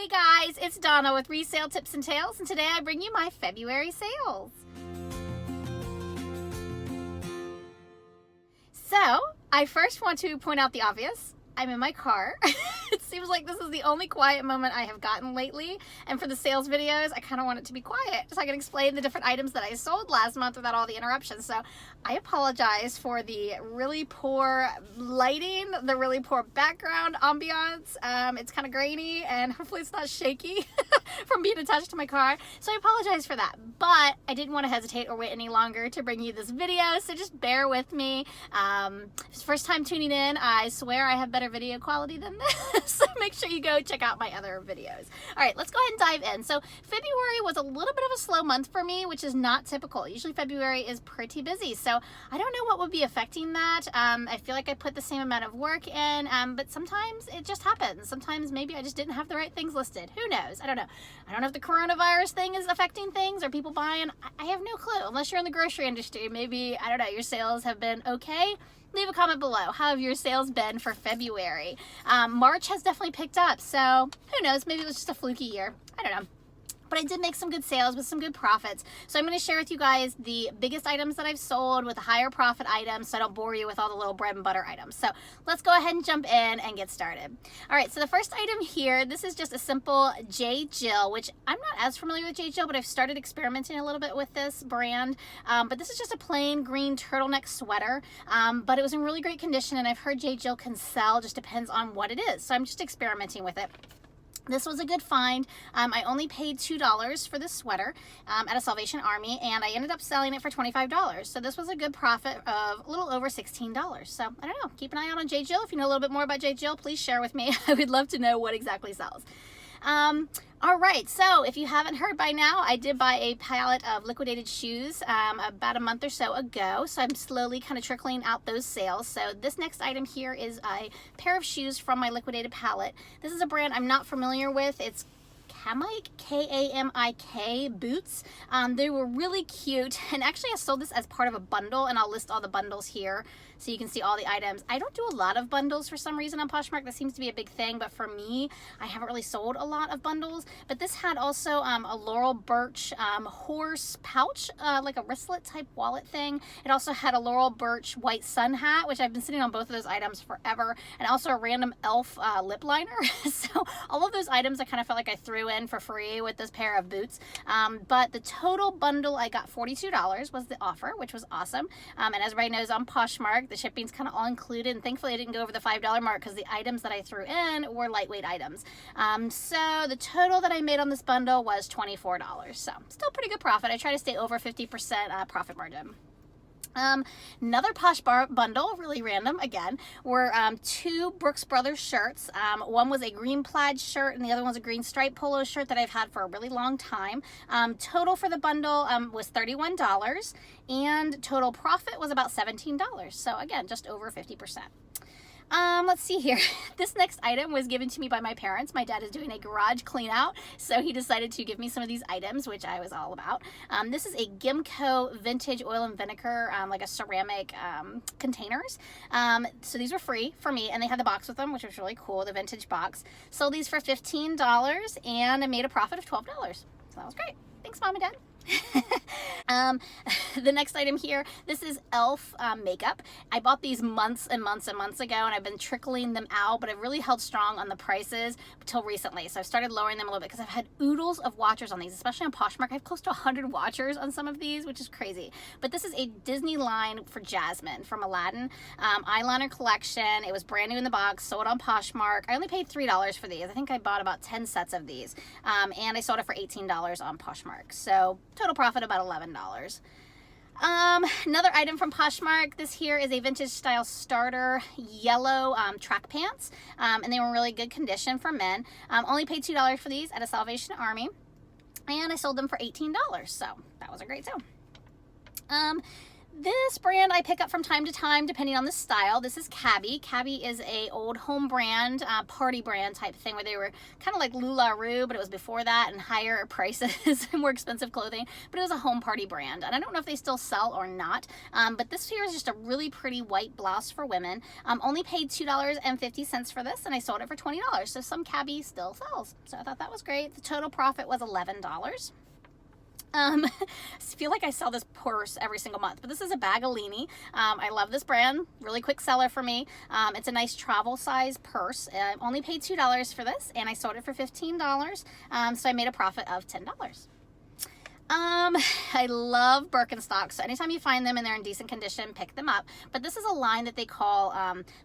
Hey guys, it's Donna with Resale Tips and Tales, and today I bring you my February sales. So, I first want to point out the obvious. I'm in my car. It seems like this is the only quiet moment I have gotten lately, and for the sales videos, I kind of want it to be quiet so I can explain the different items that I sold last month without all the interruptions. So I apologize for the really poor lighting, the really poor background ambiance. It's kind of grainy, and hopefully it's not shaky from being attached to my car. So I apologize for that, but I didn't want to hesitate or wait any longer to bring you this video, so just bear with me. If it's first time tuning in, I swear I have better video quality than this, so make sure you go check out my other videos. All right, let's go ahead and dive in. So February was a little bit of a slow month for me, which is not typical. Usually February is pretty busy, so I don't know what would be affecting that. I feel like I put the same amount of work in, but sometimes it just happens. Sometimes maybe I just didn't have the right things listed. Who knows? I don't know. I don't know if the coronavirus thing is affecting things or people buying. I have no clue. Unless you're in the grocery industry, maybe, I don't know, your sales have been okay. Leave a comment below. How have your sales been for February? March has definitely picked up, so who knows? Maybe it was just a fluky year. I don't know. But I did make some good sales with some good profits. So I'm going to share with you guys the biggest items that I've sold with the higher profit items, so I don't bore you with all the little bread and butter items. So let's go ahead and jump in and get started. All right, so the first item here, this is just a simple J. Jill, which I'm not as familiar with J. Jill, but I've started experimenting a little bit with this brand. But this is just a plain green turtleneck sweater, but it was in really great condition, and I've heard J. Jill can sell, just depends on what it is. So I'm just experimenting with it. This was a good find. I only paid $2 for this sweater at a Salvation Army, and I ended up selling it for $25. So this was a good profit of a little over $16. So I don't know, keep an eye out on J. Jill. If you know a little bit more about J. Jill, please share with me. I would love to know what exactly sells. All right, so if you haven't heard by now, I did buy a pallet of liquidated shoes about a month or so ago, so I'm slowly kind of trickling out those sales. So this next item here is a pair of shoes from my liquidated pallet. This is a brand I'm not familiar with. It's Kamik, K-A-M-I-K boots. They were really cute, and actually I sold this as part of a bundle, and I'll list all the bundles here so you can see all the items. I don't do a lot of bundles for some reason on Poshmark. That seems to be a big thing, but for me, I haven't really sold a lot of bundles. But this had also a Laurel Birch horse pouch, like a wristlet type wallet thing. It also had a Laurel Birch white sun hat, which I've been sitting on both of those items forever, and also a random elf lip liner. So all of those items I kind of felt like I threw in for free with this pair of boots. But the total bundle I got $42 was the offer, which was awesome. And as everybody knows, on Poshmark, the shipping's kind of all included, and thankfully I didn't go over the $5 mark because the items that I threw in were lightweight items. So the total that I made on this bundle was $24. So still pretty good profit. I try to stay over 50% profit margin. Another Posh Bar bundle, really random again, were two Brooks Brothers shirts. One was a green plaid shirt, and the other one was a green striped polo shirt that I've had for a really long time. Total for the bundle was $31, and total profit was about $17. So again, just over 50%. Let's see here. This next item was given to me by my parents. My dad is doing a garage clean out, so he decided to give me some of these items, which I was all about. This is a Gimco vintage oil and vinegar, like a ceramic containers. So these were free for me, and they had the box with them, which was really cool, the vintage box. Sold these for $15, and I made a profit of $12. So that was great. Thanks, Mom and Dad. The next item here, this is e.l.f. makeup. I bought these months and months and months ago, and I've been trickling them out, but I've really held strong on the prices until recently. So I've started lowering them a little bit because I've had oodles of watchers on these, especially on Poshmark. I have close to 100 watchers on some of these, which is crazy. But this is a Disney line for Jasmine from Aladdin eyeliner collection. It was brand new in the box, sold on Poshmark. I only paid $3 for these. I think I bought about 10 sets of these, and I sold it for $18 on Poshmark. So total profit about $11. Another item from Poshmark. This here is a vintage style starter yellow track pants, and they were in really good condition for men. Only paid $2 for these at a Salvation Army, and I sold them for $18, so that was a great sale. This brand I pick up from time to time depending on the style. This is Cabby. Cabby is a old home brand, party brand type thing where they were kind of like LuLaRoe, but it was before that and higher prices and more expensive clothing. But it was a home party brand. And I don't know if they still sell or not. But this here is just a really pretty white blouse for women. Only paid $2.50 for this and I sold it for $20. So some Cabby still sells. So I thought that was great. The total profit was $11. I feel like I sell this purse every single month, but this is a Bagalini. I love this brand, really quick seller for me. It's a nice travel size purse. I only paid $2 for this and I sold it for $15. So I made a profit of $10. I love Birkenstocks, so anytime you find them and they're in decent condition, pick them up. But this is a line that they call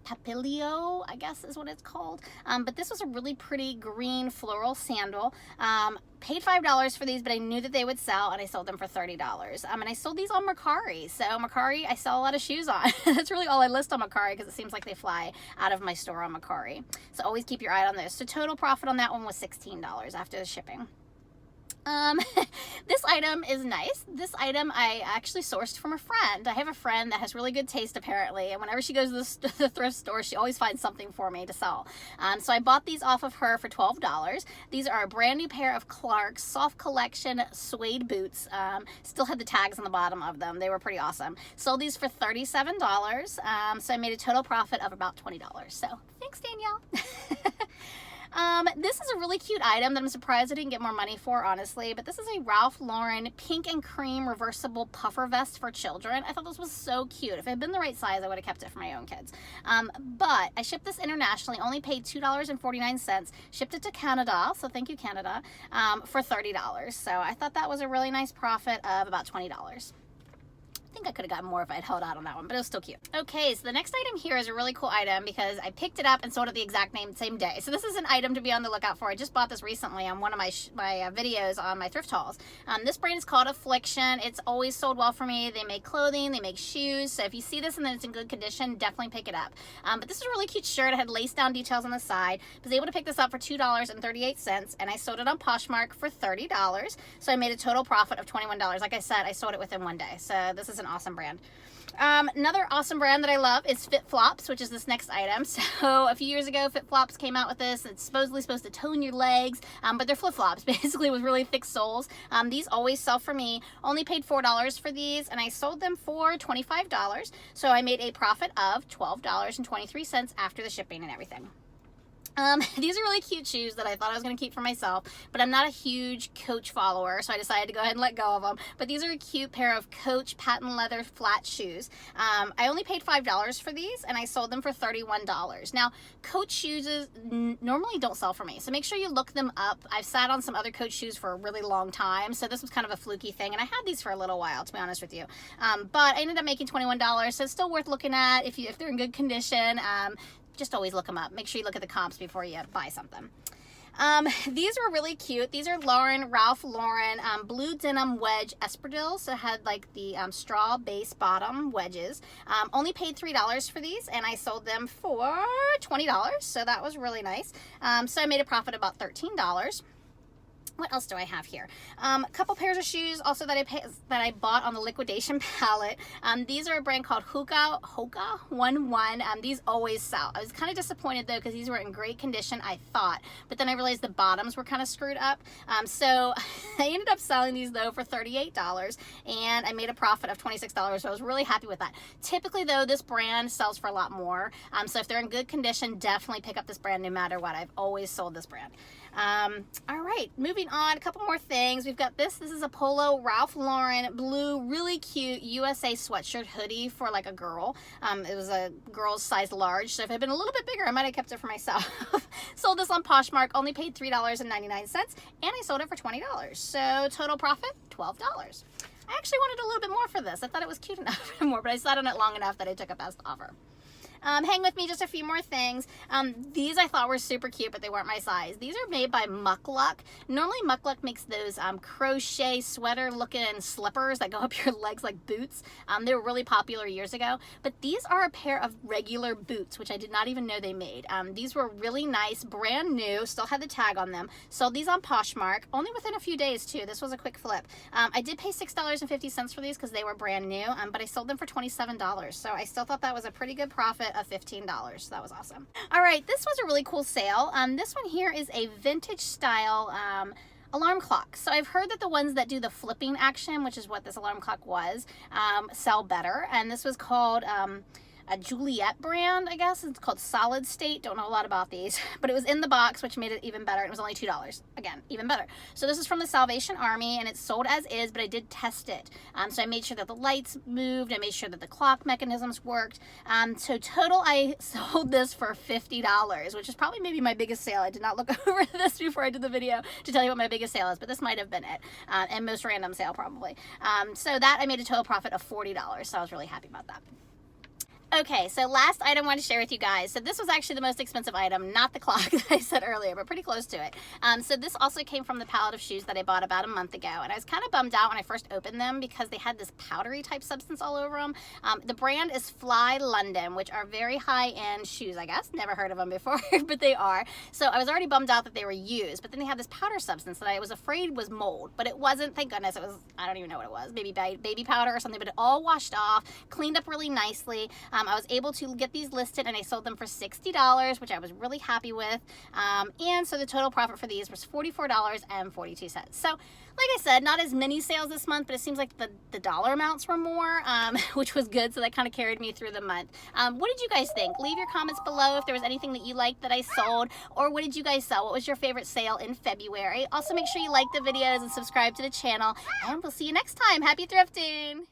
Papilio, I guess is what it's called. But this was a really pretty green floral sandal. Paid $5 for these, but I knew that they would sell, and I sold them for $30. And I sold these on Mercari. So Mercari, I sell a lot of shoes on. That's really all I list on Mercari because it seems like they fly out of my store on Mercari. So always keep your eye on those. So total profit on that one was $16 after the shipping. This item is nice. This item I actually sourced from a friend. I have a friend that has really good taste apparently, and whenever she goes to the thrift store, she always finds something for me to sell. So I bought these off of her for $12. These are a brand new pair of Clark's Soft Collection suede boots. Still had the tags on the bottom of them. They were pretty awesome. Sold these for $37. So I made a total profit of about $20. So thanks, Danielle. This is a really cute item that I'm surprised I didn't get more money for, honestly, but this is a Ralph Lauren pink and cream reversible puffer vest for children. I thought this was so cute. If it had been the right size, I would have kept it for my own kids. But I shipped this internationally, only paid $2.49, shipped it to Canada, so thank you, Canada, for $30. So I thought that was a really nice profit of about $20. I think I could have gotten more if I'd held out on that one, but it was still cute. Okay, so the next item here is a really cool item because I picked it up and sold it the exact same day. So this is an item to be on the lookout for. I just bought this recently on one of my videos on my thrift hauls. This brand is called Affliction. It's always sold well for me. They make clothing, they make shoes. So if you see this and then it's in good condition, definitely pick it up. But this is a really cute shirt. It had lace down details on the side. I was able to pick this up for $2.38 and I sold it on Poshmark for $30. So I made a total profit of $21. Like I said, I sold it within one day. So this is an awesome brand. Another awesome brand that I love is FitFlops, which is this next item. So a few years ago, FitFlops came out with this. It's supposedly supposed to tone your legs, but they're flip-flops, basically with really thick soles. These always sell for me. Only paid $4 for these, and I sold them for $25. So I made a profit of $12.23 after the shipping and everything. These are really cute shoes that I thought I was going to keep for myself, but I'm not a huge Coach follower, so I decided to go ahead and let go of them. But these are a cute pair of Coach patent leather flat shoes. I only paid $5 for these, and I sold them for $31. Now, Coach shoes normally don't sell for me, so make sure you look them up. I've sat on some other Coach shoes for a really long time, so this was kind of a fluky thing, and I had these for a little while, to be honest with you. But I ended up making $21, so it's still worth looking at if they're in good condition. Just always look them up. Make sure you look at the comps before you buy something. These were really cute. These are Ralph Lauren blue denim wedge espadrilles. So it had like the straw base bottom wedges. Only paid $3 for these and I sold them for $20. So that was really nice. So I made a profit of about $13. What else do I have here? A couple pairs of shoes also that I bought on the liquidation pallet. These are a brand called Hoka 11. These always sell. I was kind of disappointed though because these were in great condition, I thought, but then I realized the bottoms were kind of screwed up. So I ended up selling these though for $38 and I made a profit of $26. So I was really happy with that. Typically though, this brand sells for a lot more. So if they're in good condition, definitely pick up this brand no matter what. I've always sold this brand. All right, moving on, a couple more things. We've got this is a polo Ralph Lauren blue, really cute USA sweatshirt hoodie for like a girl. It was a girl's size large, so if it had been a little bit bigger, I might have kept it for myself. Sold this on Poshmark, only paid $3.99, and I sold it for $20. So total profit, $12. I actually wanted a little bit more for this. I thought it was cute enough for more, but I sat on it long enough that I took a best offer. hang with me just a few more things. These I thought were super cute, but they weren't my size. These are made by Muckluck. Normally Muckluck makes those crochet sweater looking slippers that go up your legs like boots. They were really popular years ago, but these are a pair of regular boots, which I did not even know they made. These were really nice, brand new, still had the tag on them. Sold these on Poshmark, only within a few days too. This was a quick flip. I did pay $6.50 for these because they were brand new, but I sold them for $27. So I still thought that was a pretty good profit of $15. So that was awesome. All right, this was a really cool sale. This one here is a vintage style alarm clock. So I've heard that the ones that do the flipping action, which is what this alarm clock was, sell better. And this was called a Juliet brand, I guess. It's called Solid State. Don't know a lot about these, but it was in the box, which made it even better. It was only $2. Again, even better. So this is from the Salvation Army, and it's sold as is, but I did test it. So I made sure that the lights moved. I made sure that the clock mechanisms worked. So total, I sold this for $50, which is probably maybe my biggest sale. I did not look over this before I did the video to tell you what my biggest sale is, but this might have been it, and most random sale probably. So that I made a total profit of $40, so I was really happy about that. Okay, so last item I want to share with you guys. So this was actually the most expensive item, not the clock that I said earlier, but pretty close to it. So this also came from the pallet of shoes that I bought about a month ago. And I was kind of bummed out when I first opened them because they had this powdery type substance all over them. The brand is Fly London, which are very high-end shoes, I guess. Never heard of them before, but they are. So I was already bummed out that they were used, but then they had this powder substance that I was afraid was mold, but it wasn't. Thank goodness. It was, I don't even know what it was, maybe baby powder or something, but it all washed off, cleaned up really nicely. I was able to get these listed and I sold them for $60, which I was really happy with. And so the total profit for these was $44.42. So like I said, not as many sales this month, but it seems like the dollar amounts were more, which was good. So that kind of carried me through the month. What did you guys think? Leave your comments below if there was anything that you liked that I sold, or what did you guys sell? What was your favorite sale in February? Also, make sure you like the videos and subscribe to the channel, and we'll see you next time. Happy thrifting!